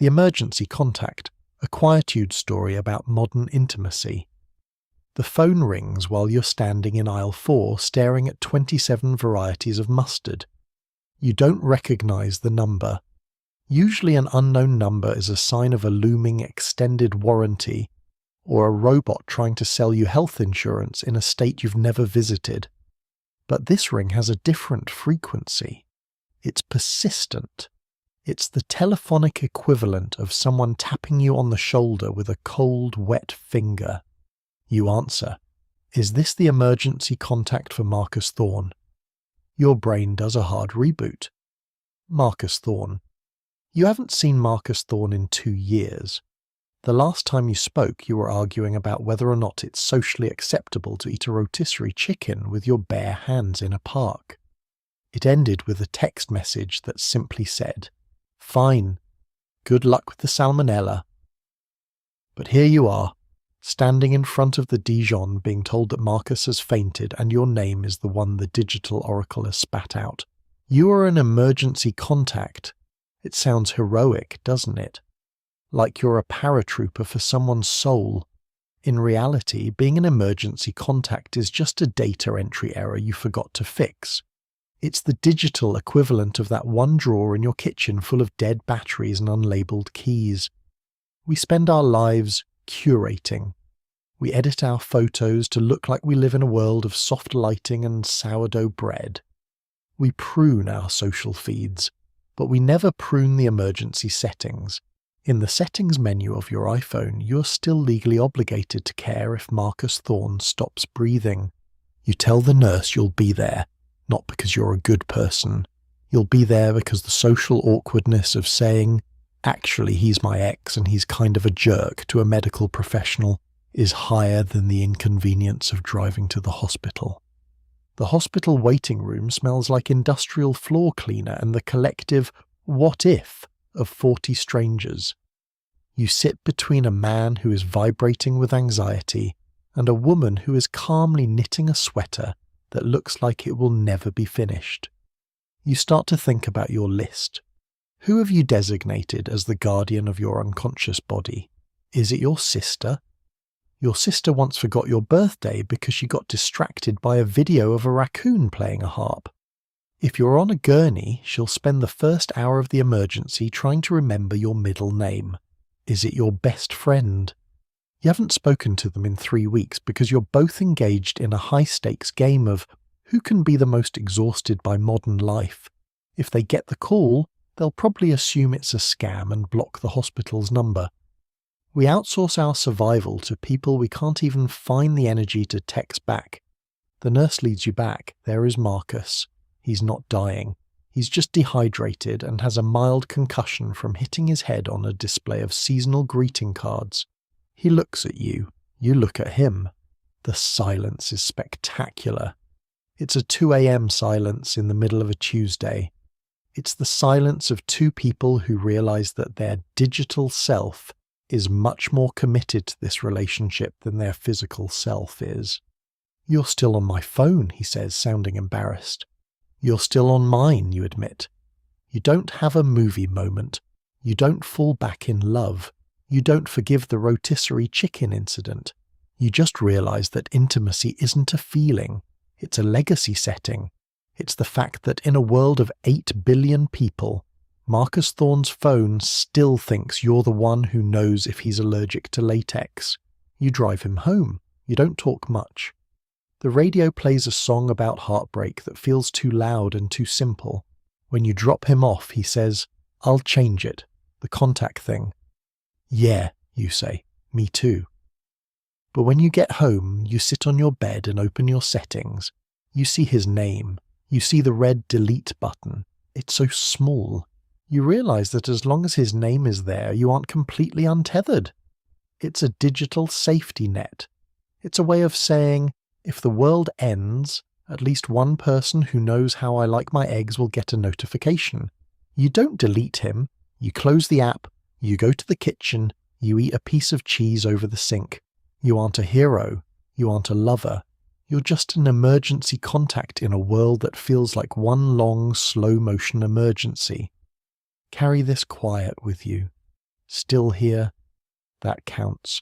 The Emergency Contact, a Quietude story about modern intimacy. The phone rings while you're standing in aisle 4 staring at 27 varieties of mustard. You don't recognize the number. Usually an unknown number is a sign of a looming extended warranty, or a robot trying to sell you health insurance in a state you've never visited. But this ring has a different frequency. It's persistent. It's the telephonic equivalent of someone tapping you on the shoulder with a cold, wet finger. You answer. Is this the emergency contact for Marcus Thorne? Your brain does a hard reboot. Marcus Thorne. You haven't seen Marcus Thorne in 2 years. The last time you spoke, you were arguing about whether or not it's socially acceptable to eat a rotisserie chicken with your bare hands in a park. It ended with a text message that simply said, "Fine. Good luck with the salmonella." But here you are, standing in front of the Dijon being told that Marcus has fainted and your name is the one the digital oracle has spat out. You are an emergency contact. It sounds heroic, doesn't it? Like you're a paratrooper for someone's soul. In reality, being an emergency contact is just a data entry error you forgot to fix. It's the digital equivalent of that one drawer in your kitchen full of dead batteries and unlabeled keys. We spend our lives curating. We edit our photos to look like we live in a world of soft lighting and sourdough bread. We prune our social feeds, but we never prune the emergency settings. In the settings menu of your iPhone, you're still legally obligated to care if Marcus Thorne stops breathing. You tell the nurse you'll be there, not because you're a good person. You'll be there because the social awkwardness of saying, "Actually, he's my ex and he's kind of a jerk," to a medical professional is higher than the inconvenience of driving to the hospital. The hospital waiting room smells like industrial floor cleaner and the collective "what if" of 40 strangers. You sit between a man who is vibrating with anxiety and a woman who is calmly knitting a sweater that looks like it will never be finished. You start to think about your list. Who have you designated as the guardian of your unconscious body? Is it your sister? Your sister once forgot your birthday because she got distracted by a video of a raccoon playing a harp. If you're on a gurney, she'll spend the first hour of the emergency trying to remember your middle name. Is it your best friend? You haven't spoken to them in 3 weeks because you're both engaged in a high-stakes game of who can be the most exhausted by modern life. If they get the call, they'll probably assume it's a scam and block the hospital's number. We outsource our survival to people we can't even find the energy to text back. The nurse leads you back. There is Marcus. He's not dying. He's just dehydrated and has a mild concussion from hitting his head on a display of seasonal greeting cards. He looks at you. You look at him. The silence is spectacular. It's a 2 a.m. silence in the middle of a Tuesday. It's the silence of 2 people who realize that their digital self is much more committed to this relationship than their physical self is. "You're still on my phone," he says, sounding embarrassed. "You're still on mine," you admit. You don't have a movie moment. You don't fall back in love. You don't forgive the rotisserie chicken incident. You just realize that intimacy isn't a feeling. It's a legacy setting. It's the fact that in a world of 8 billion people, Marcus Thorne's phone still thinks you're the one who knows if he's allergic to latex. You drive him home. You don't talk much. The radio plays a song about heartbreak that feels too loud and too simple. When you drop him off, he says, "I'll change it. The contact thing." "Yeah," you say. "Me too." But when you get home, you sit on your bed and open your settings. You see his name. You see the red delete button. It's so small. You realize that as long as his name is there, you aren't completely untethered. It's a digital safety net. It's a way of saying, if the world ends, at least one person who knows how I like my eggs will get a notification. You don't delete him. You close the app. You go to the kitchen. You eat a piece of cheese over the sink. You aren't a hero. You aren't a lover. You're just an emergency contact in a world that feels like one long, slow-motion emergency. Carry this quiet with you. still here, that counts.